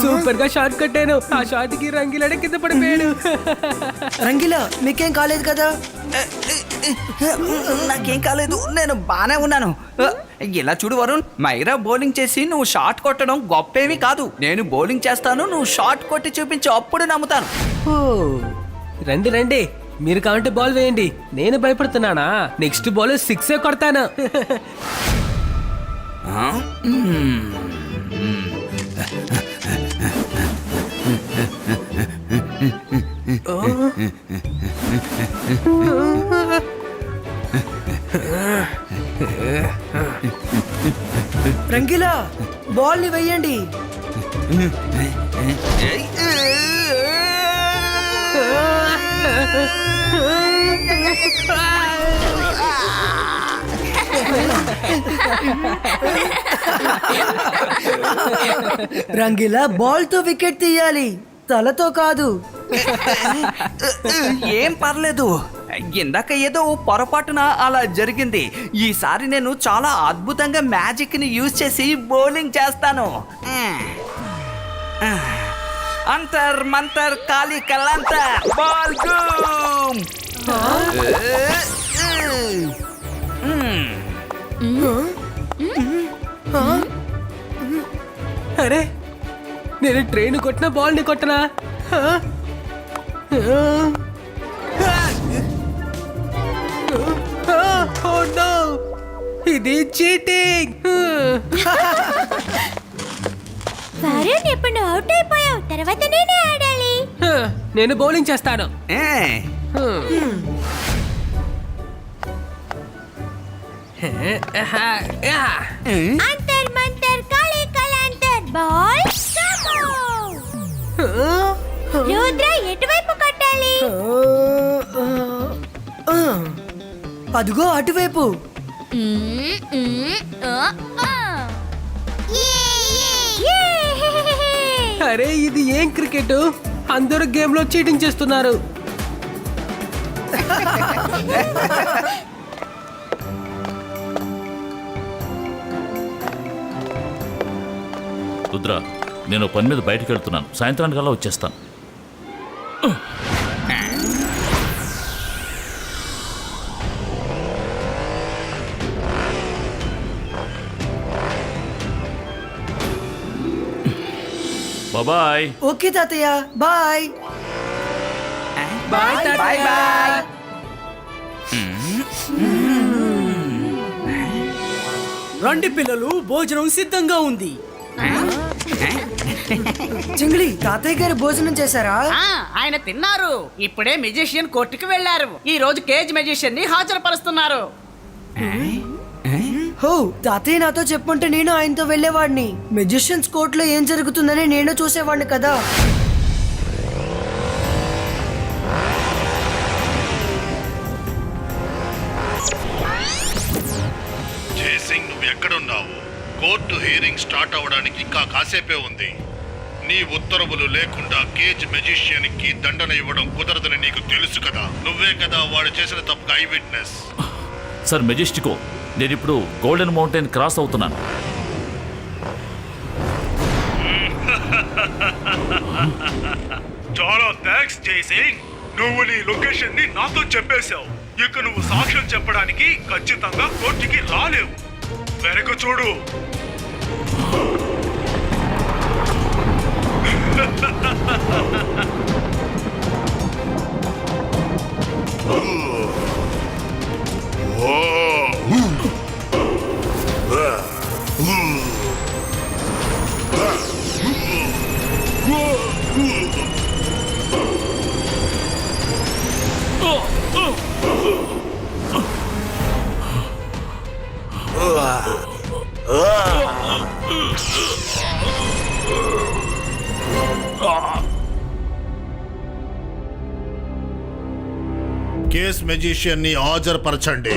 Super గా short కట్టాను. ఆ షార్ట్ కి రంగిలాడే కింద పడిపోయాడు. రంగిలా మీకేం కాలేదు కదా? నాకేం కాలేదు, నేను బానే ఉన్నాను. ఇలా చూడు వరుణ్, మైరా బౌలింగ్ చేసి నువ్వు షాట్ కొట్టడం గొప్పేమీ కాదు. నేను బౌలింగ్ చేస్తాను, నువ్వు షాట్ కొట్టి చూపించి అప్పుడు నమ్ముతాను. ఓ, రండి రండి, మీరు కావాలంటే బాల్ వేయండి. నేను భయపడుతున్నానా? నెక్స్ట్ బాల్ 6 కొడతాను. రంగిలా బాల్ ని వెయ్యండి. రంగిలా బాల్ తో వికెట్ తీయాలి, తలతో కాదు. ఏం పర్లేదు, ఇందాక ఏదో పొరపాటున అలా జరిగింది. ఈసారి నేను చాలా అద్భుతంగా మ్యాజిక్ ని యూజ్ చేసి బౌలింగ్ చేస్తాను. అంతర్ మంతర్ కాలి కలంతర్ బాల్ గూమ్. అరే, నేను ట్రైన్ కొట్టిన బాల్ ని కొట్టనా? ఇది చీటింగ్. వరుణ్ ఇప్పుడు నువ్వు అవుట్ అయిపోయావు, తర్వాత నేనే ఆడాలి. నేను బౌలింగ్ చేస్తాను. అంతర్ మంతర్ కాళీ కలాంతర్ బాల్ రుద్ర ఎటువైపు కొట్టాలి? అదుగో అటువైపు. అరే, ఇది ఏం క్రికెట్? అందరూ గేమ్ లో చీటింగ్ చేస్తున్నారు. రుద్ర, నేను పని మీద బయటకు వెళ్తున్నాను, సాయంత్రానికల్లా వచ్చేస్తాను. బాయ్. ఓకే తాతయ్య, బాయ్. Bye bye bye. రండి పిల్లలు, భోజనం సిద్ధంగా ఉంది. చింగిడి, తాతయ్య గారు భోజనం చేశారా? ఆయన తిన్నారు. ఇప్పుడే మెజిషియన్ కోర్టుకు వెళ్లారు. ఈ రోజు కేజ్ మెజిషియన్ ని హాజరుపరుస్తున్నారు. హో, తాతయ్య నాతో చెప్పుంటే నేను ఆయనతో వెళ్ళేవాడిని. మెజిషియన్స్ కోర్ట్ లో ఏం జరుగుతుందని నేను చూసేవాడిని కదా. జయసింగ్, నువ్వు ఎక్కడున్నావు? కోర్టు హియరింగ్ స్టార్ట్ అవడానికి ఇంకా కాసేపే ఉంది. నీ ఉత్తర్వులు లేకుండా కేజ్ మెజిషియన్ కి దండన ఇవ్వడం కుదరదని నీకు తెలుసు కదా. నువ్వే కదా వాడు చేసిన తప్పుకు ఐ విట్నెస్. సార్ మెజెస్టికో, నేను ఇప్పుడు గోల్డెన్ మౌంటైన్ క్రాస్ అవుతున్నాను. చాలా థ్యాంక్స్ జయసింగ్, నువ్వు నీ లొకేషన్ ని నాతో చెప్పేశావు. ఇక నువ్వు సాక్ష్యం చెప్పడానికి ఖచ్చితంగా కోర్టుకి రాలేవు. వెనక చూడు. కేస్ మెజిషియన్ ని హాజరుపరచండి.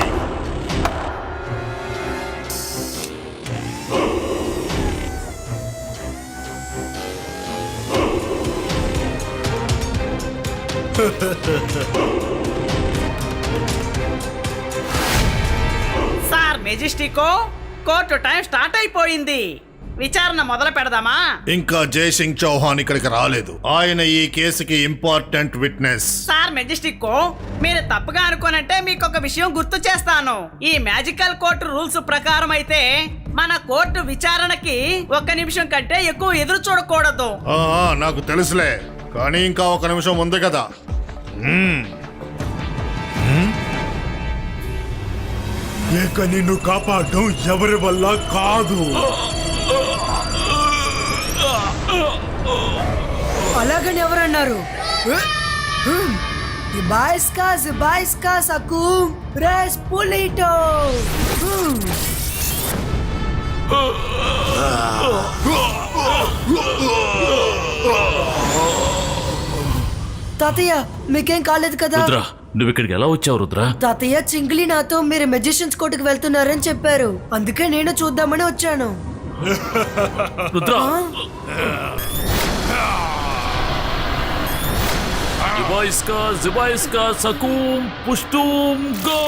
సార్ మెజెస్టికో, కోర్టు టైం స్టార్ట్ అయిపోయింది. విచారణ మొదలు పెడదామా? ఇంకా జయసింగ్ చౌహాన్ ఇక్కడికి రాలేదు. ఆయన ఈ కేసుకి ఇంపార్టెంట్ విట్నెస్. సార్ మెజెస్టికో, మీరు తప్పుగా అనుకోనంటే మీకు ఒక విషయం గుర్తు చేస్తాను. ఈ మ్యాజికల్ కోర్టు రూల్స్ ప్రకారం అయితే మన కోర్టు విచారణకి 1 నిమిషం కంటే ఎక్కువ ఎదురు చూడకూడదు. నాకు తెలుసులే, కానీ ఇంకా 1 నిమిషం ఉంది కదా. ఇక నిన్ను కాపాడడం ఎవరి వల్ల కాదు. అలాగని ఎవరన్నారు? Ibaiska Sakum Respulito. తాతయ్య మీకేం కాలేదు కదా? రుద్ర, నువ్వు ఇక్కడికి ఎలా వచ్చావు రుద్ర? తాతయ్య చింగ్లీ నాతో మీరు మెజిషియన్స్ కోర్టుకు వెళ్తున్నారని చెప్పారు, అందుకే నేను చూద్దామని వచ్చాను. రుద్ర, జిబాయిస్కా సకూమ్ పుష్టూమ్ గో.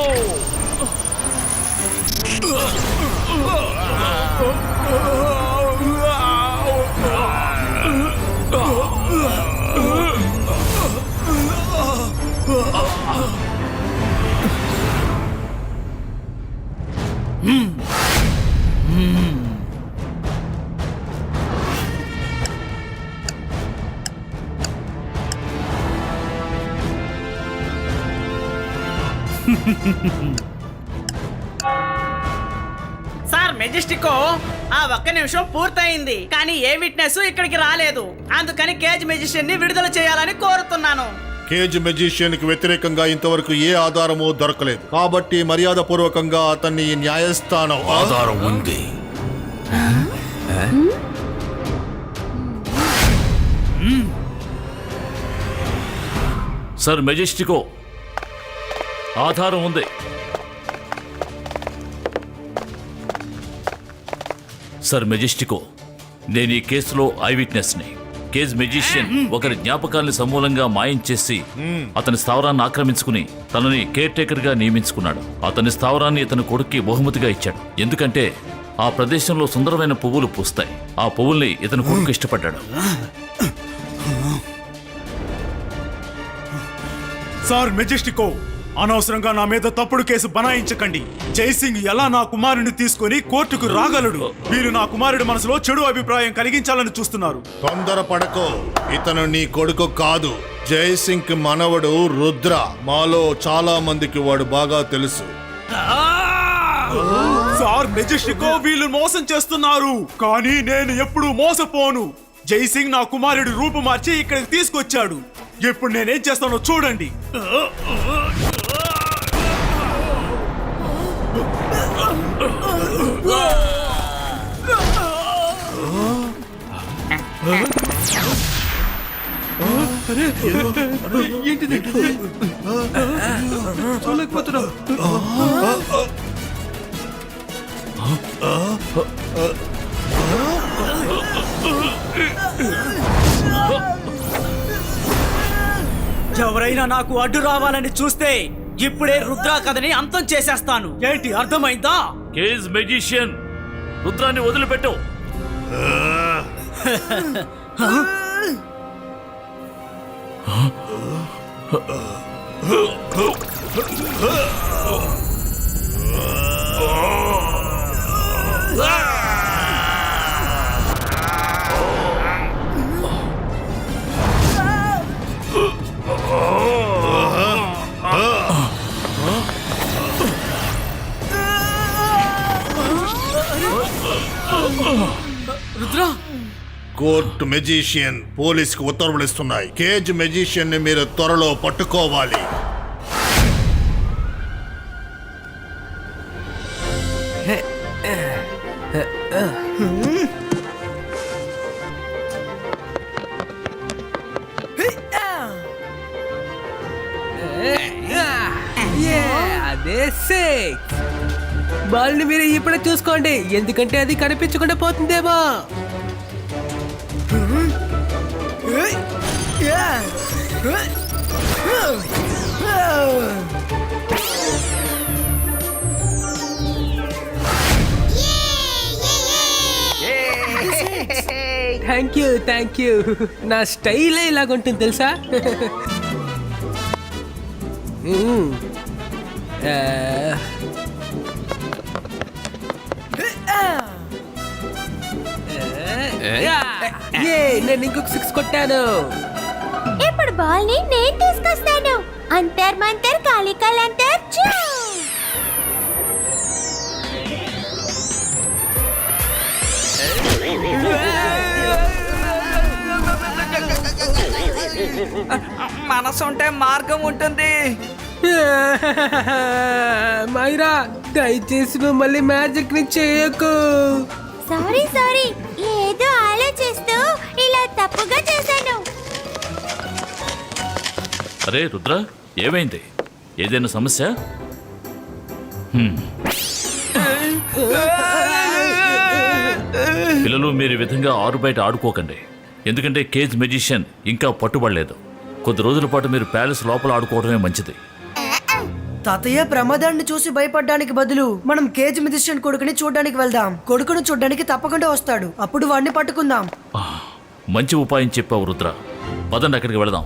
సార్ మెజెస్టికో, ఆ 1 నిమిషం పూర్తయింది, కానీ ఏ విట్నెస్ ఇక్కడికి రాలేదు. అందుకని కేజ్ మెజిషియన్ ని విడుదల చేయాలని కోరుతున్నాను. కేజ్ మెజిషియన్ కి వ్యతిరేకంగా ఇంతవరకు ఏ ఆధారమూ దొరకలేదు, కాబట్టి మర్యాద పూర్వకంగా అతన్ని న్యాయస్థానం ఆధారం ఉంది. సార్ మెజెస్టికో, ఆధారం ఉంది. సార్ మెజెస్టికో, నేను ఈ కేసులో ఐ విట్నెస్ని. కేజ్ మెజిషియన్ ఒకరి జ్ఞాపకాల్ని సమూలంగా మాయం చేసి అతని స్థావరాన్ని ఆక్రమించుకుని తనని కేర్ టేకర్ గా నియమించుకున్నాడు. అతని స్థావరాన్ని ఇతని కొడుక్కి బహుమతిగా ఇచ్చాడు, ఎందుకంటే ఆ ప్రదేశంలో సుందరమైన పువ్వులు పూస్తాయి. ఆ పువ్వుల్ని ఇతని కొడుకు ఇష్టపడ్డాడు. సార్ మెజెస్టికో, అనవసరంగా నా మీద తప్పుడు కేసు బనాయించకండి. జైసింగ్ ఎలా నా కుమారుడిని తీసుకొని కోర్టుకు రాగలడు? వీరు నా కుమారుడి మనసులో చెడు అభిప్రాయం కలిగించాలని చూస్తున్నారు. తొందరపడకో, ఇతను నీ కొడుకు కాదు, జయసింగ్ మనవడు రుద్ర. మాలో చాలా మందికి వాడు బాగా తెలుసు. సార్ మెజెస్టికో, వీళ్ళు మోసం చేస్తున్నారు, కానీ నేను ఎప్పుడూ మోసపోను. జైసింగ్ నా కుమారుడి రూపు మార్చి ఇక్కడికి తీసుకొచ్చాడు. ఇప్పుడు నేనేం చేస్తానో చూడండి. ఎవరైనా నాకు అడ్డు రావాలని చూస్తే ఇప్పుడే రుద్రా కథని అంతం చేసేస్తాను. ఏంటి, అర్థమైందా? కేజ్ మెజిషియన్, రుద్రాన్ని వదిలిపెట్టు. రుద్రా, కోర్ట్ మెజిషియన్ పోలీసుకు ఉత్తర్వులు ఇస్తున్నాయి. కేజ్ మెజిషియన్ ని మీరు త్వరలో పట్టుకోవాలి. సిక్స్. బాల్ ని మీరు ఇప్పుడే చూసుకోండి, ఎందుకంటే అది కనిపించకుండా పోతుందేమో. Thank you. నా స్టైలే ఇలాగుంటుంది తెలుసా. నేను ఇంకొక 6 కొట్టాను. ఇప్పుడు బాల్ ని నేను తీసుకొస్తాను. అంతర్ మంతర్ కాలికల్ అంతర్ చూ. మనసు ఉంటే మార్గం ఉంటుంది. మైరా, దయచేసి నువ్వు మళ్ళీ మ్యాజిక్ ని చేయకు. సారీ ఏదో ఆలోచిస్తూ ఇలా తప్పుగా చేశాను. అరే రుద్ర, ఏమైంది? ఏదైనా సమస్య? పిల్లలు, మీరు ఈ విధంగా ఆరు బయట ఆడుకోకండి, ఎందుకంటే కేజ్ మెజిషియన్ ఇంకా పట్టుబడలేదు. కొద్ది రోజుల పాటు మీరు ప్యాలెస్ లోపల ఆడుకోవడమే మంచిది. తాతయ్య, ప్రమాదాన్ని చూసి భయపడడానికి బదులు మనం కేజ్ మ్యూజిషియన్ కొడుకుని చూడడానికి వెళ్దాం. కొడుకును చూడడానికి తప్పకుండా వస్తాడు, అప్పుడు వాడిని పట్టుకుందాం. మంచి ఉపాయం చెప్పావు రుద్ర. పదండి, అక్కడికి వెళదాం.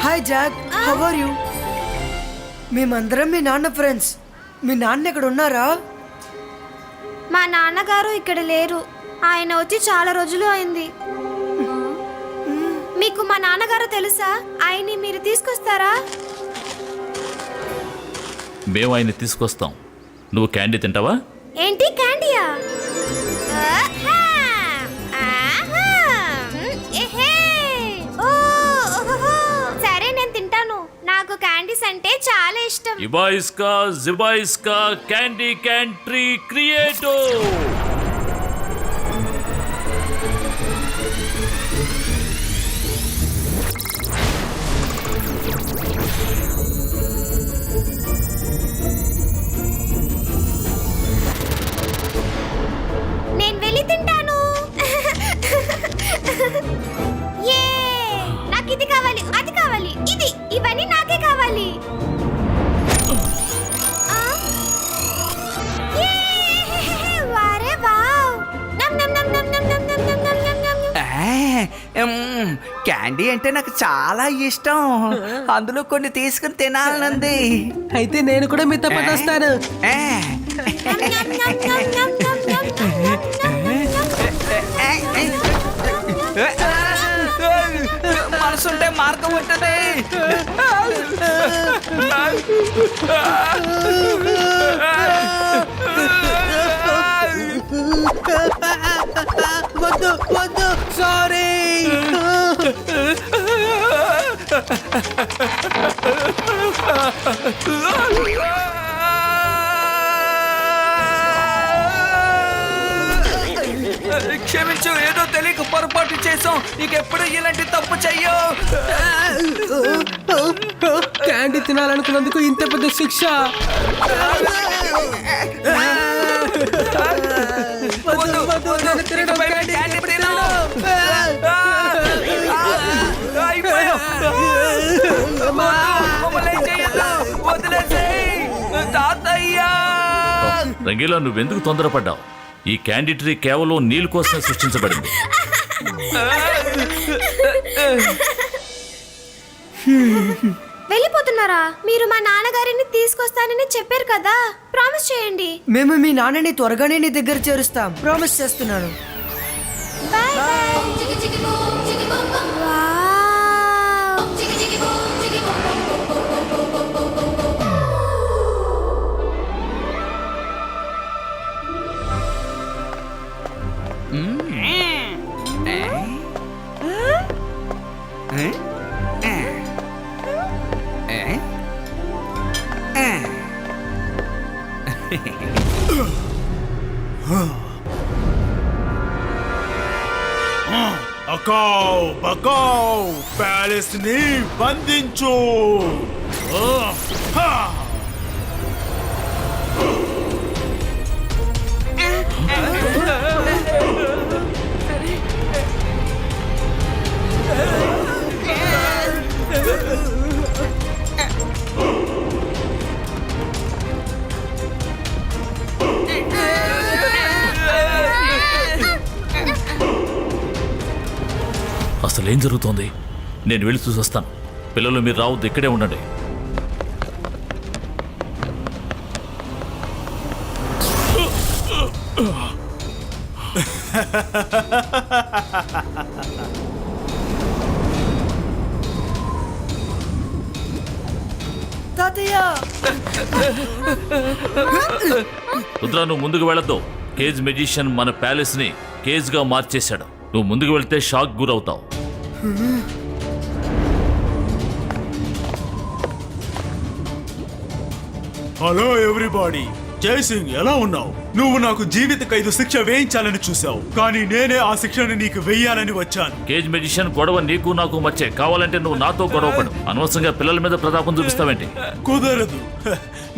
Hi Jack, how are you? మేమందరం మీ నాన్న ఫ్రెండ్స్. మీ నాన్న ఇక్కడ ఉన్నారా? మా నాన్నగారు ఇక్కడ లేరు. ఆయన వచ్చి చాలా రోజులు అయింది. మీకు మా నాన్నగారు తెలుసా? ఆయన్ని మీరు తీసుకొస్తారా? మేము ఆయన్ని తీసుకొస్తాం. నువ్వు క్యాండీ తింటావా? ఏంటి, క్యాండీయా? సరే, నేను తింటాను. నాకు క్యాండీస్ అంటే చాలా ఇష్టం. ఇబాయిస్కా జిబాయిస్కా క్యాండీ క్యాంట్రీ క్రియేటో. నేను వెళ్ళి తింటాను. నాకు ఇది కావాలి, అది కావాలి, ఇవన్నీ నాకే కావాలి. వారే వావ్. నమ్ నమ్ నమ్ నమ్ నమ్ నమ్ నమ్ నమ్ నమ్ నమ్ నమ్. క్యాండీ అంటే నాకు చాలా ఇష్టం. అందులో కొన్ని తీసుకుని తినాలనుంది. అయితే నేను కూడా మీతో పాటు వస్తాను. మనసుంటే మార్గం ఉంటుంది. వద్దు, సారీ. క్షమించు, ఏదో తెలియక పొరపాటు చేసాం. ఇంకెప్పుడు ఇలాంటి తప్పు చెయ్యో. క్యాండీ తినాలనుకున్నందుకు ఇంత పెద్ద శిక్ష. రంగీలా, నువ్వెందుకు తొందరపడ్డావు? ఈ క్యాండీ ట్రీ కేవలం నీళ్ళ కోసమే సృష్టించబడింది. వెళ్ళిపోతున్నారా? మీరు మా నాన్నగారిని తీసుకొస్తానని చెప్పారు కదా, ప్రామిస్ చేయండి. మేము మీ నాన్నని త్వరగానే నీ దగ్గర చేరుస్తాం, ప్రామిస్ చేస్తున్నాను. Bye bye. అకావ్ బకావ్ ప్యాలెస్ ని బంధించు. హా! అసలేం జరుగుతోంది? నేను వెళ్ళి చూసొస్తాను. పిల్లలు మీరు రావద్దు, ఇక్కడే ఉండండి. తాతయ్య రుద్ర, నువ్వు ముందుకు వెళ్ళొద్దు. కేజ్ మెజిషియన్ మన ప్యాలెస్ ని కేజ్ గా మార్చేశాడు. నువ్వు ముందుకు వెళ్తే షాక్ గురవుతావు. హలో ఎవ్రీబాడీ, జైసింగ్ ఎలా ఉన్నావు? నువ్వు నాకు జీవిత ఖైదు శిక్ష వేయించాలని చూసావు, కానీ నేనే ఆ శిక్షను నీకు వెయ్యాలని వచ్చాను. కేజ్ మెజిషియన్ గొడవ నీకు నాకు మధ్య. కావాలంటే నువ్వు నాతో గొడవపడు. అనవసరంగా పిల్లల మీద ప్రతాపం చూపిస్తావేంటి? కుదరదు.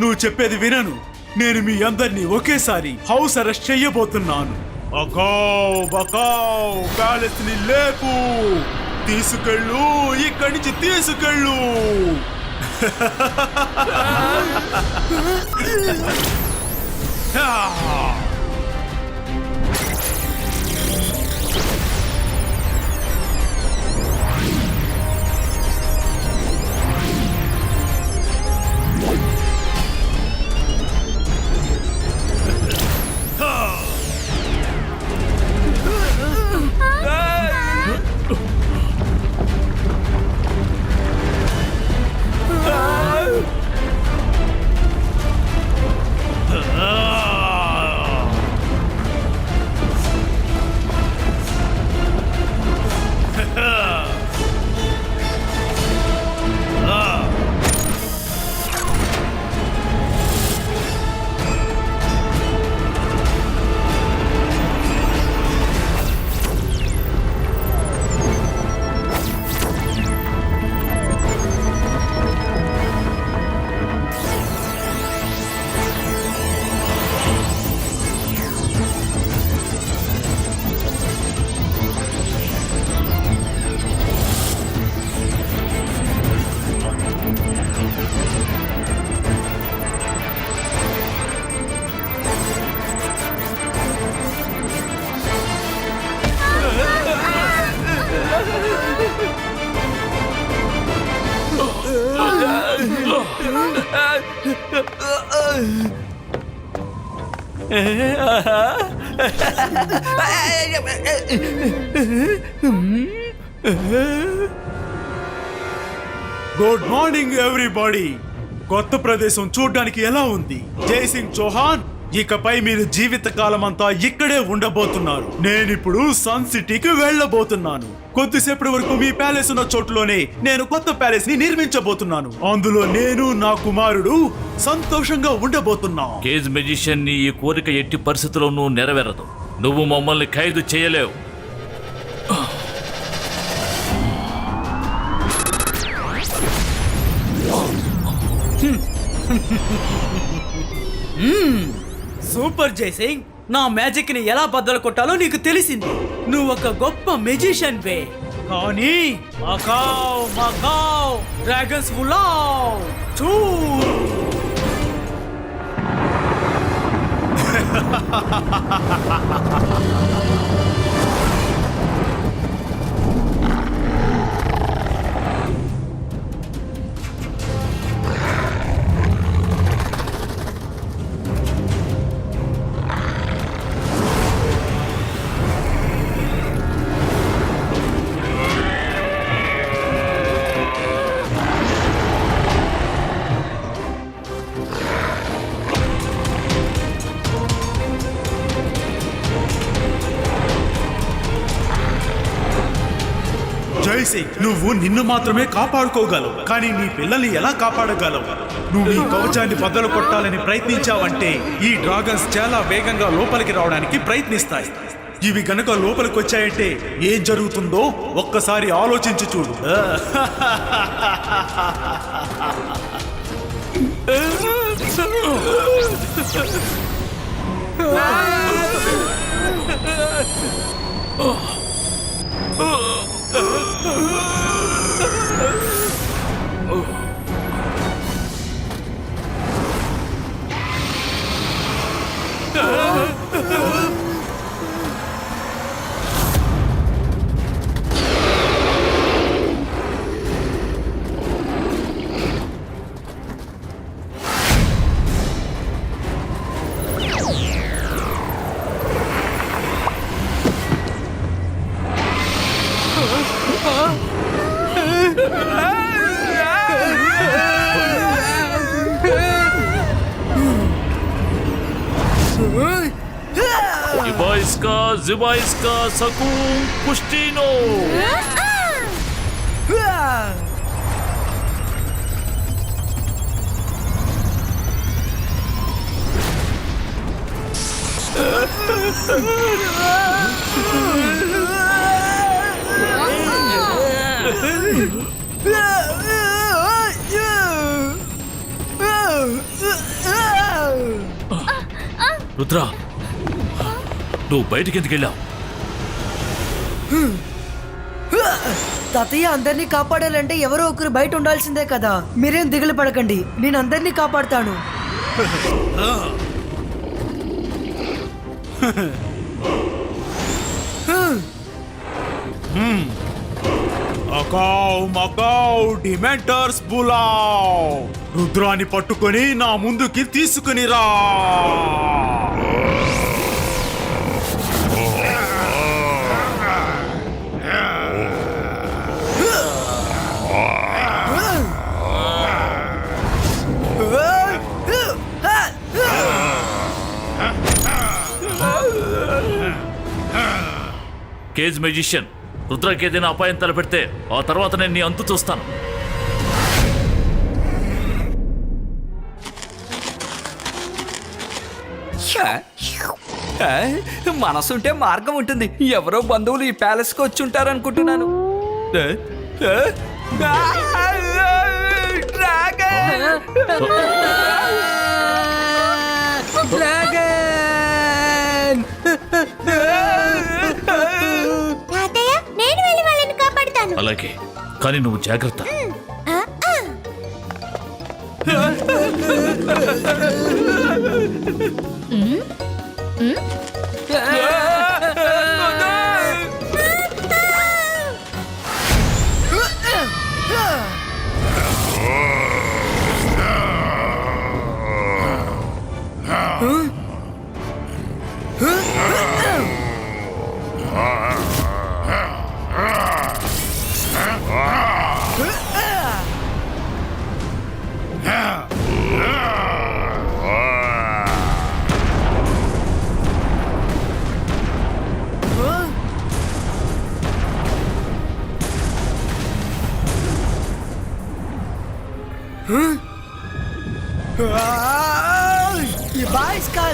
నువ్వు చెప్పేది వినను. నేను మీ అందరినీ ఒకేసారి హౌస్ అరెస్ట్ చెయ్యబోతున్నాను. అకావ్ బకావ్ ప్యాలెస్ ని లేపు, తీసుకెళ్ళు, ఇక్కడి నుంచి తీసుకెళ్ళు. Good morning everybody. కొత్త ప్రదేశం చూడ్డానికి ఎలా ఉంది? జైసింగ్ చౌహాన్, ఇకపై మీరు జీవితకాలం అంతా ఇక్కడే ఉండబోతున్నారు. నేనిప్పుడు సన్ సిటీకి వెళ్ళబోతున్నాను. కొద్దిసేపటి వరకు మీ ప్యాలెస్ ఉన్న చోటులోనే నేను కొత్త ప్యాలెస్ ని నిర్మించబోతున్నాను. అందులో నేను, నా కుమారుడు సంతోషంగా ఉండబోతున్నాం. కేజ్ మెజిషియన్ ని ఈ కోరిక ఎట్టి పరిస్థితుల్లోనూ నెరవేరదు. నువ్వు మమ్మల్ని ఖైదు చేయలేవు. సూపర్ జైసింగ్, నా మ్యాజిక్ ని ఎలా బద్దలు కొట్టాలో నీకు తెలిసింది. నువ్వు ఒక గొప్ప మెజిషియన్ వే. కానీ మకావ్ మకావ్ డ్రాగన్స్ ఉలావ్ చూ. జైసింగ్, నువ్వు నిన్ను మాత్రమే కాపాడుకోగలవు, కానీ నీ పిల్లల్ని ఎలా కాపాడగలవు? నువ్వు ఈ కవచాన్ని బద్దలు కొట్టాలని ప్రయత్నించావంటే ఈ డ్రాగన్స్ చాలా వేగంగా లోపలికి రావడానికి ప్రయత్నిస్తాయి. ఇవి గనక లోపలికి వచ్చాయంటే ఏం జరుగుతుందో ఒక్కసారి ఆలోచించి చూడు. Zibaiska Sakun Pustino. రుద్ర, నువ్వు బయటికి ఎందుకు వెళ్ళావు? తాతయ్య, అందరినీ కాపాడాలంటే ఎవరో ఒకరు బయట ఉండాల్సిందే కదా. మీరేం దిగులు పడకండి, నేను అందరినీ కాపాడుతాను. అకావ్ మకావ్ డిమెంటర్స్ బులావ్. రుద్రాన్ని పట్టుకొని నా ముందుకి తీసుకుని రా. కేజ్ మెజిషియన్, రుద్రకి ఏదైనా అపాయం తలపెడితే ఆ తర్వాత నేను నీ అంతు చూస్తాను. మనసుంటే మార్గం ఉంటుంది. ఎవరో బంధువులు ఈ ప్యాలెస్ కి వచ్చి ఉంటారనుకుంటున్నాను. తాతయ్య, నేను వెళ్ళి వాళ్ళని కాపాడుతాను. అలాగే, కానీ నువ్వు జాగ్రత్త.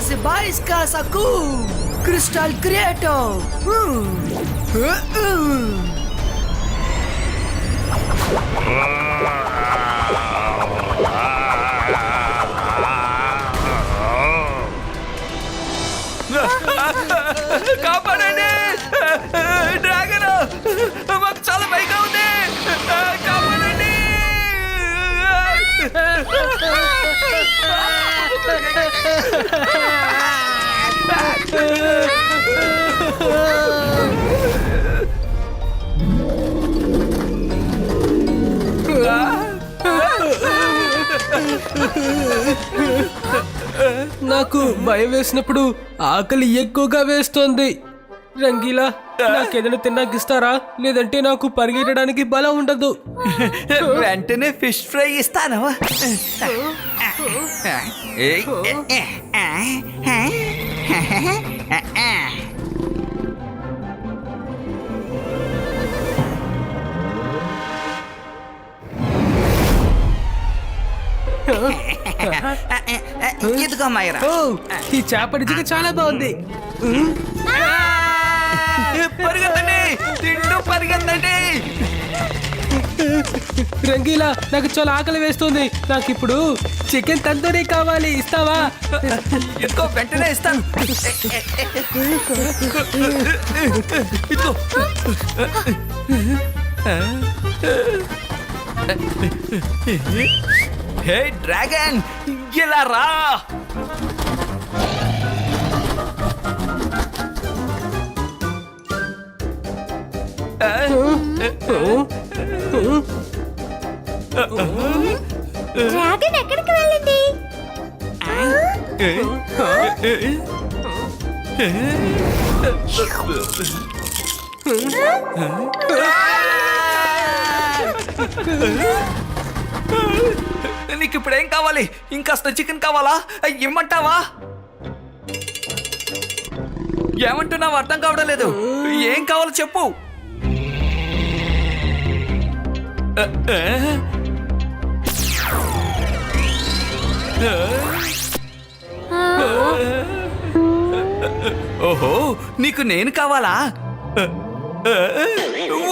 Zibaiska Sakun Crystal Creator. కాపాడండి, డ్రాగన్ మాకు చాలా భయంగా ఉంది. కాపాడండి. నాకు భయం వేసినప్పుడు ఆకలి ఎక్కువగా వేస్తోంది. రంగీలా, నాకేదైనా తిన్నాకిస్తారా? లేదంటే నాకు పరిగెట్టడానికి బలం ఉండదు. వెంటనే ఫిష్ ఫ్రై ఇస్తాను. ఇదిగో మైరా. ఓ, ఈ చేప నిజంగా చాలా బాగుంది. పరిగెత్తండి తింటూ పరిగెత్తండి. రంగీలా నాకు చాలా ఆకలి వేస్తుంది. నాకు ఇప్పుడు చికెన్ తందూరీ కావాలి, ఇస్తావా? ఇదిగో వెంటనే ఇస్తాను. ఇదిగో. హే డ్రాగన్, ఇలా రా. డ్రాగన్ ఎక్కడికి వెళ్ళింది? నీకు ఇప్పుడు ఏం కావాలి? ఇంకాస్త చికెన్ కావాలా? ఇమ్మంటావా? ఏమంటున్నావు అర్థం కావడం లేదు. ఏం కావాలో చెప్పు. ఓహో, నీకు నేను కావాలా?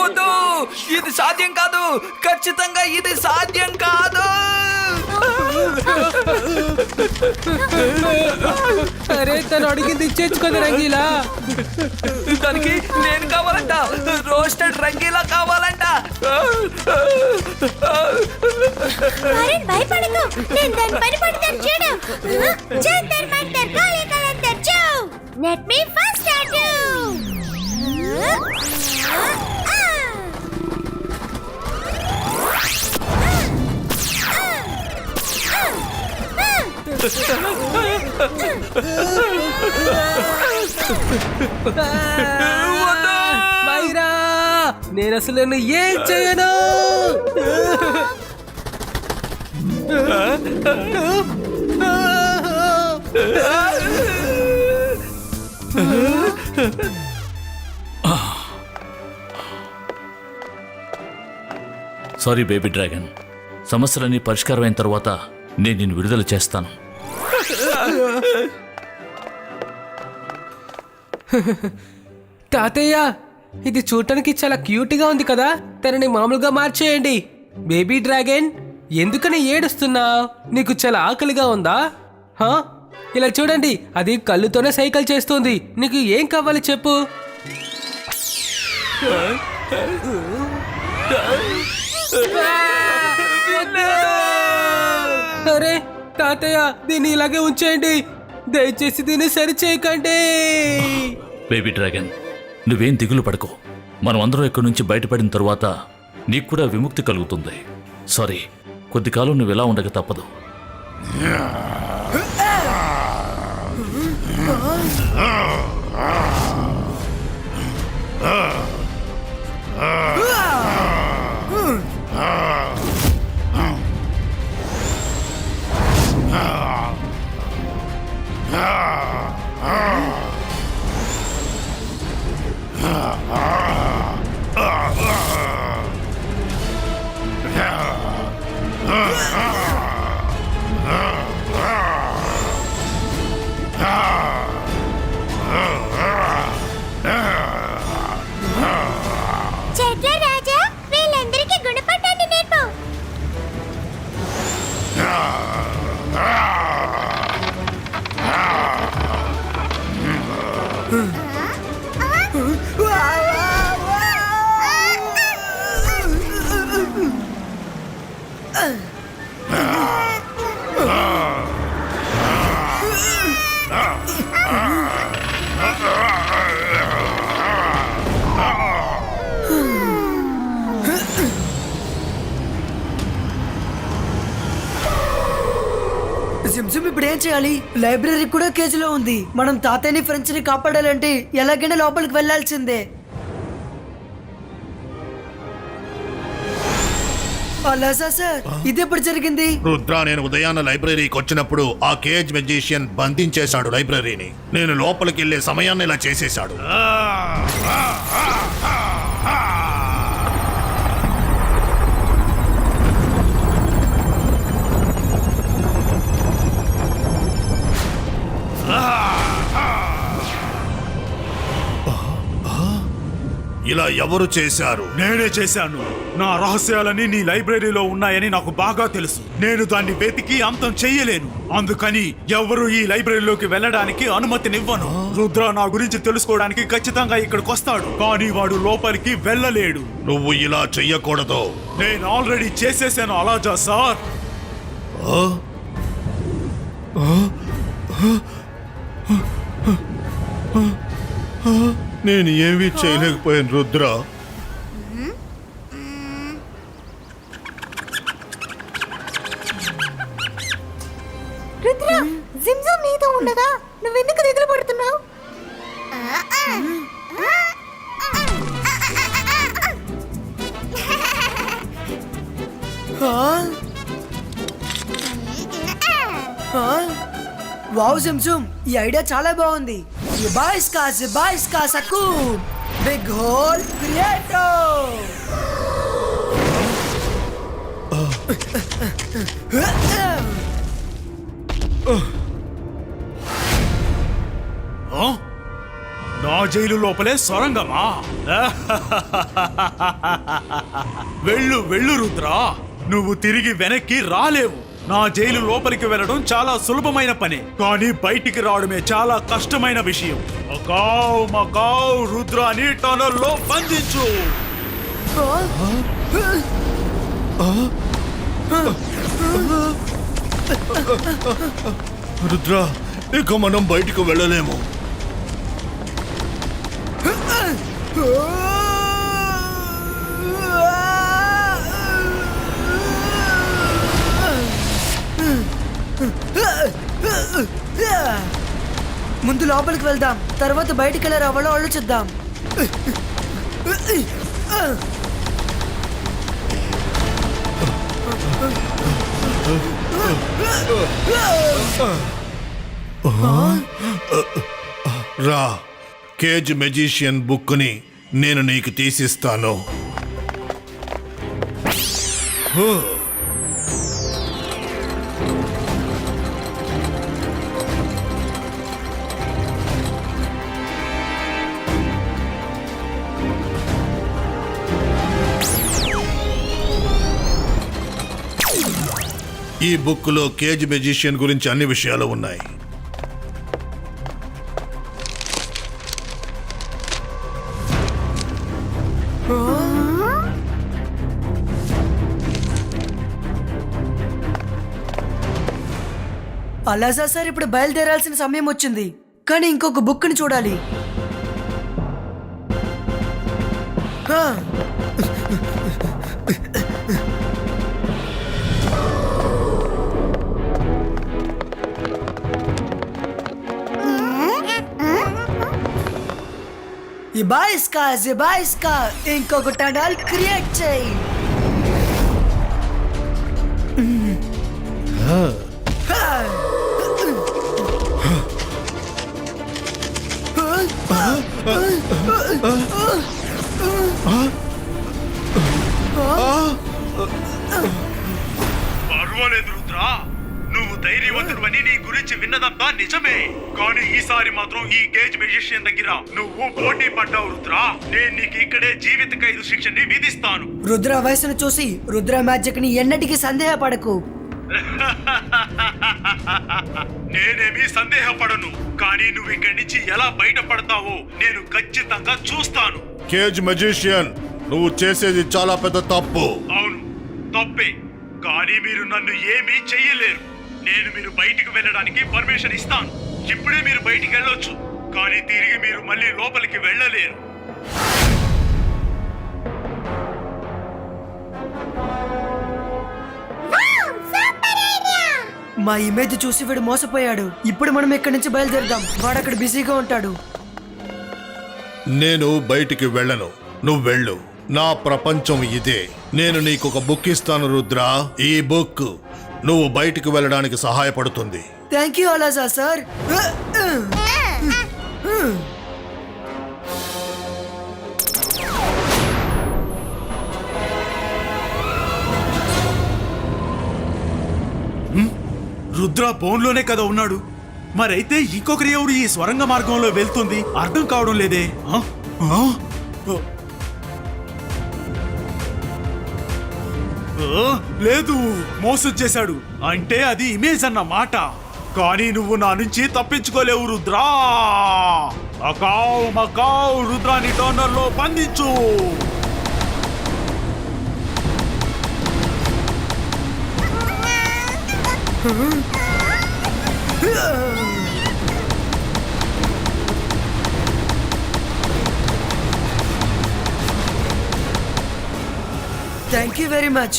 వద్దు, ఇది సాధ్యం కాదు. ఖచ్చితంగా ఇది సాధ్యం కాదు. అరే తను అడిగింది ఇచ్చేచ్చు కదా రంగీలా. దానికి నేను కావాలంట. రోస్టెడ్ రంగీలా కావాలంట. వరుణ్ భయపడకు, నేను దాని పని పడతాను చూడు. జంతర్ మంతర్ కాళీ కలంతర్ చూ. Let me first start you. Myra, నేను అసలు నిన్ను ఏం చేయను. సారీ బేబీ డ్రాగన్, సమస్యలన్నీ పరిష్కారం అయిన తర్వాత నేను నిన్ను విడుదల చేస్తాను. తాతయ్య, ఇది చూడటానికి చాలా క్యూట్గా ఉంది కదా, తనని మామూలుగా మార్చేయండి. బేబీ డ్రాగన్, ఎందుకని ఏడుస్తున్నావు? నీకు చాలా ఆకలిగా ఉందా? హా, ఇలా చూడండి, అది కళ్ళుతోనే సైకిల్ చేస్తుంది. నీకు ఏం కావాలి చెప్పు. అరే తాతయ్య, దీన్ని ఇలాగే ఉంచేయండి. దయచేసి దీన్ని సరిచేయకండి. బేబీ డ్రాగన్, నువ్వేం దిగులు పడకు. మనం అందరం ఇక్కడి నుంచి బయటపడిన తరువాత నీకు కూడా విముక్తి కలుగుతుంది. సారీ, కొద్ది కాలం నువ్వు ఇలా ఉండక తప్పదు. చెట్ల రాజా, వీళ్ళందరికీ గుణపాఠాన్ని నేర్పు. సింసిమ్ ఇప్పుడు ఏం చేయాలి? లైబ్రరీ కూడా కేజీలో ఉంది. మనం తాతయ్యని ఫ్రెండ్స్ ని కాపాడాలంటే ఎలాగైనా లోపలికి వెళ్లాల్సిందే. అలా సార్, ఇది ఎప్పుడు జరిగింది? రుద్ర, నేను ఉదయాన్న లైబ్రరీకి వచ్చినప్పుడు ఆ కేజ్ మెజిషియన్ బంధించేశాడు లైబ్రరీని. నేను లోపలికి వెళ్లే సమయాన్ని ఇలా చేసేశాడు. ఇలా ఎవరు చేశారు? నేనే చేశాను. నా రహస్యాలన్నీ నీ లైబ్రరీలో ఉన్నాయని నాకు బాగా తెలుసు. నేను దాన్ని వెతికి అంతం చెయ్యలేను. అందుకని ఎవరు ఈ లైబ్రరీలోకి వెళ్ళడానికి అనుమతినివ్వను. రుద్ర నా గురించి తెలుసుకోవడానికి ఖచ్చితంగా ఇక్కడికి వస్తాడు, కానీ వాడు లోపలికి వెళ్ళలేడు. నువ్వు ఇలా చెయ్యకూడదు. నేను ఆల్రెడీ చేసేసాను అలాజా సార్. నేను ఏమీ చేయలేకపోయాను రుద్ర. రుద్ర జిమ్జమ్ నీతో ఉండగా నువ్వెందుకు దిగులు పడుతున్నావు? వావ్ జిమ్జమ్, ఈ ఐడియా చాలా బాగుంది. జిబాయిస్కా సకు బిగ్ హోల్ క్రియేటో. నా జైలు లోపలే సొరంగమా? వెళ్ళు వెళ్ళు రుద్ర, నువ్వు తిరిగి వెనక్కి రాలేవు. నా జైలు లోపలికి వెళ్ళడం చాలా సులభమైన పని, కానీ బయటికి రావడమే చాలా కష్టమైన విషయం. మకావ్ మకావ్ రుద్రాని టనల్లో బంధించు. రుద్ర, ఇక మనం బయటికి వెళ్ళలేము. ముందు లోపలికి వెళ్దాం, తర్వాత బయటికి వెళ్ళి రావాలో ఆలోచిద్దాం. రా, కేజ్ మెజిషియన్ బుక్ని నేను నీకు తీసిస్తాను. ఈ బుక్లో కేజ్ మెజిషియన్ గురించి అన్ని విషయాలు ఉన్నాయి. అలాజా సార్, ఇప్పుడు బయలుదేరాల్సిన సమయం వచ్చింది, కానీ ఇంకొక బుక్ని చూడాలి. జిబాయిస్కా ఇంకొక టనల్ క్రియేట్ చేయి. పర్వాలేదు రుద్ర, నువ్వు ధైర్యవంతుడివని నీ గురించి విన్నదంతా నిజమే, కానీ ఈసారి మాత్రం ఈ కేజ్ మెజిషియన్ దగ్గర నువ్వు పోటీ పడ్డావు రుద్ర. నేను నీకు ఇక్కడే జీవిత ఖైదు శిక్షని విధిస్తాను. రుద్ర వయసును చూసి రుద్ర మ్యాజిక్ ని ఎన్నటికీ సందేహపడకు. నేనేమీ సందేహపడను, కానీ నువ్వు ఇక్కడి నుంచి ఎలా బయటపడతావో నేను ఖచ్చితంగా చూస్తాను. కేజ్ మెజిషియన్, నువ్వు చేసేది చాలా పెద్ద తప్పు. అవును, తప్పే, కానీ మీరు నన్ను ఏమీ చెయ్యలేరు. నేను మీరు బయటికి వెళ్ళడానికి పర్మిషన్ ఇస్తాను. ఇప్పుడే మీరు బయటికి వెళ్ళొచ్చు, కానీ తిరిగి మీరు మళ్ళీ లోపలికి వెళ్ళలేరు. మా ఇమేజ్ చూసి వీడు మోసపోయాడు. ఇప్పుడు మనం ఇక్కడి నుంచి బయలుదేరుదాం, వాడు అక్కడ బిజీగా ఉంటాడు. నేను బయటికి వెళ్ళను, నువ్వు వెళ్ళు. నా ప్రపంచం ఇదే. నేను నీకు ఒక బుక్ ఇస్తాను రుద్ర. ఈ బుక్ నువ్వు బయటికి వెళ్ళడానికి సహాయపడుతుంది. థ్యాంక్ యూ అలాజా సార్. రుద్ర బోన్లోనే కదా ఉన్నాడు, మరైతే ఇంకొకరి ఎవరు ఈ స్వరంగ మార్గంలో వెళ్తుంది అర్థం కావడం లేదే. లేదు, మోసం చేశాడు అంటే అది ఇమేజ్ అన్న మాట. కానీ నువ్వు నా నుంచి తప్పించుకోలేవు రుద్రా. అకావ్ మకావ్ రుద్రాని టోనర్ లో బంధించు. Thank you very much.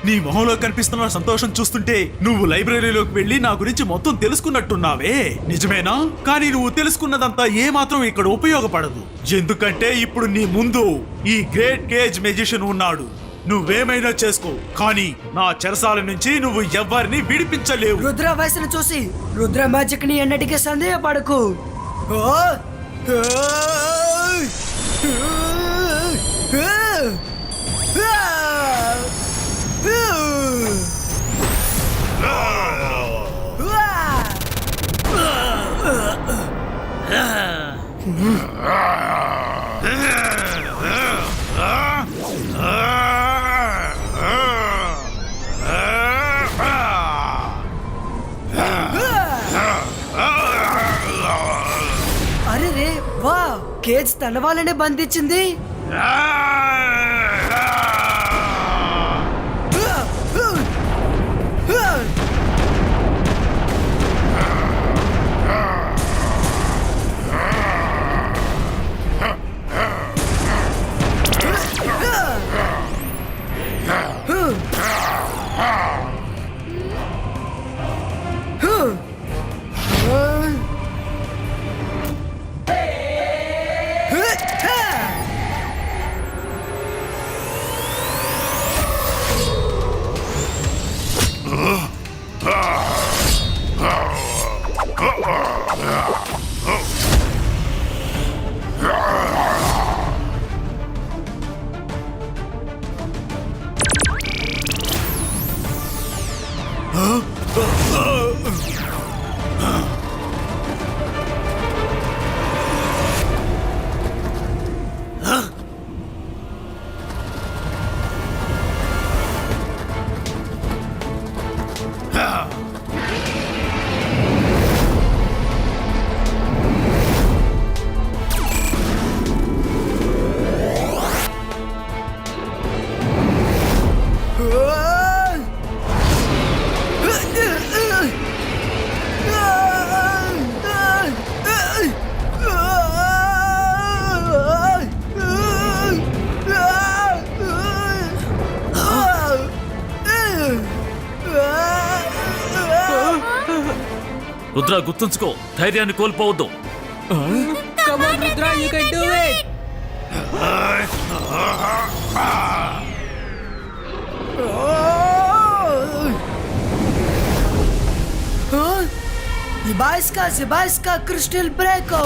నీ మొహంలో కనిపిస్తున్న సంతోషం చూస్తుంటే నువ్వు లైబ్రరీలోకి వెళ్ళి నా గురించి మొత్తం తెలుసుకున్నట్టున్నావే. నిజమేనా? కానీ నువ్వు తెలుసుకున్నదంతా ఏ మాత్రం ఇక్కడ ఉపయోగపడదు. ఎందుకంటే ఇప్పుడు నీ ముందు ఈ గ్రేట్ కేజ్ మెజిషియన్ ఉన్నాడు. నువ్వేమైనా చేసుకో, కానీ నా చెరసాల నుంచి నువ్వు ఎవ్వరిని విడిపించలేవు. రుద్ర వయసును చూసి రుద్ర మ్యాజిక్ ని ఎన్నటికీ సందేహపడకు. అరే రే వా, కేజ్ తన వాళ్ళనే బంధించింది. రుద్ర, గుర్తుంచుకో, ధైర్యాన్ని కోల్పోవద్దు. Come on, Rudra, you can do it. Zibaiska crystal breako.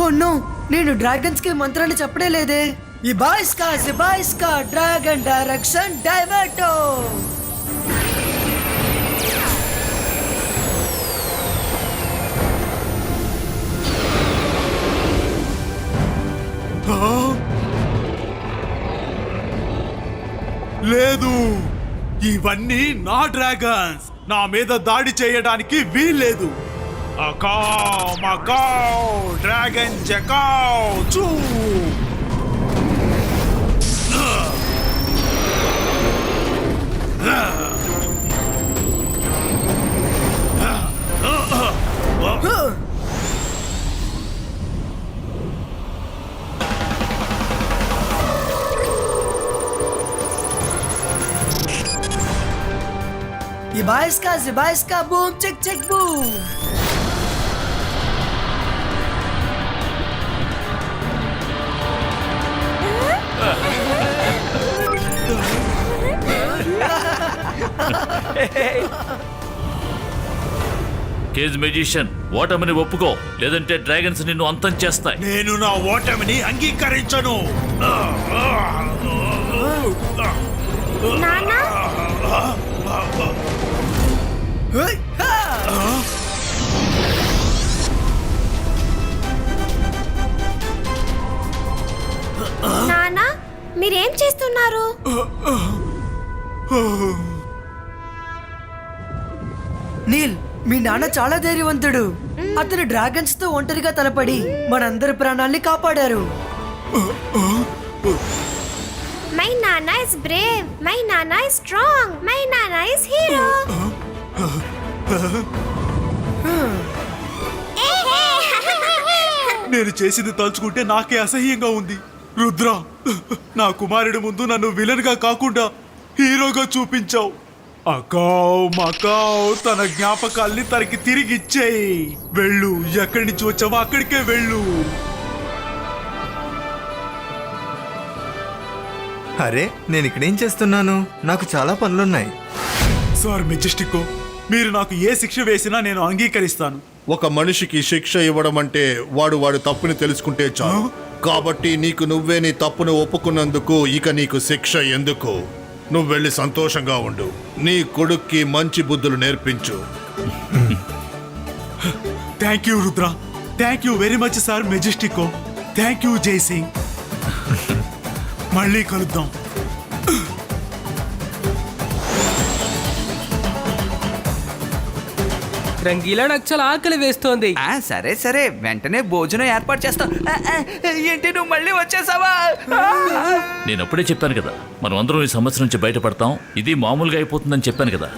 Oh no, నేను డ్రాగన్స్ కి మంత్రాన్ని చెప్పడే లేదే. ఇబాయిస్కా డ్రాగన్ డైరెక్షన్ డైవర్టో. లేదు, ఇవన్నీ నా డ్రాగన్స్. నా మీద దాడి చేయడానికి వీల్లేదు. అకావ్ మకావ్ డ్రాగన్ జకావ్ చూ. Zibaiska, boom, chick, chick, boom. Cage magician ఓటమిని ఒప్పుకో, లేదంటే డ్రాగన్స్ నిన్ను అంతం చేస్తాయి. నేను నా ఓటమిని అంగీకరించను. నానా నానా మీరేం చేస్తున్నారు? నీల్, మీ నాన్న చాలా ధైర్యవంతుడు. అతను డ్రాగన్స్ తో ఒంటరిగా తలపడి మనందరి ప్రాణాల్ని కాపాడారు. మై నానా ఇస్ బ్రేవ్, మై నానా ఇస్ స్ట్రాంగ్, మై నానా ఇస్ హీరో. నేను చేసింది తలుచుకుంటే నాకే అసహ్యంగా ఉంది. రుద్ర, నా కుమారుడి ముందు నన్ను విలన్ గా కాకుండా హీరోగా చూపించావు. అకావ్ మకావ్ తన జ్ఞాపకాల్ని తనకి తిరిగి ఇచ్చేయి. వెళ్ళు, ఎక్కడి నుంచి వచ్చావో అక్కడికే వెళ్ళు. అరే, నేను ఇక్కడేం చేస్తున్నాను? నాకు చాలా పనులున్నాయి. సార్ మెజెస్టికో, మీరు నాకు ఏ శిక్ష వేసినా నేను అంగీకరిస్తాను. ఒక మనిషికి శిక్ష ఇవ్వడం అంటే వాడి తప్పుని తెలుసుకుంటే చాలు. కాబట్టి నీకు నువ్వే నీ తప్పును ఒప్పుకున్నందుకు ఇక నీకు శిక్ష ఎందుకు? నువ్వు వెళ్ళి సంతోషంగా ఉండు. నీ కొడుక్కి మంచి బుద్ధులు నేర్పించు. Thank you Rudra, thank you very much sir మెజెస్టికో. Thank you Jaisingh. మళ్ళీ కలుద్దాం. రంగీలా నాకు చాలా ఆకలి వేస్తోంది. సరే సరే, వెంటనే భోజనం ఏర్పాటు చేస్తాం. ఏంటి నువ్వు మళ్ళీ వచ్చేసావా? నేను అప్పుడే చెప్పాను కదా, మనం అందరం ఈ సమస్య నుంచి బయటపడతాం. ఇది మామూలుగా అయిపోతుందని చెప్పాను కదా.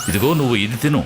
ఇదిగో నువ్వు ఇది తిను.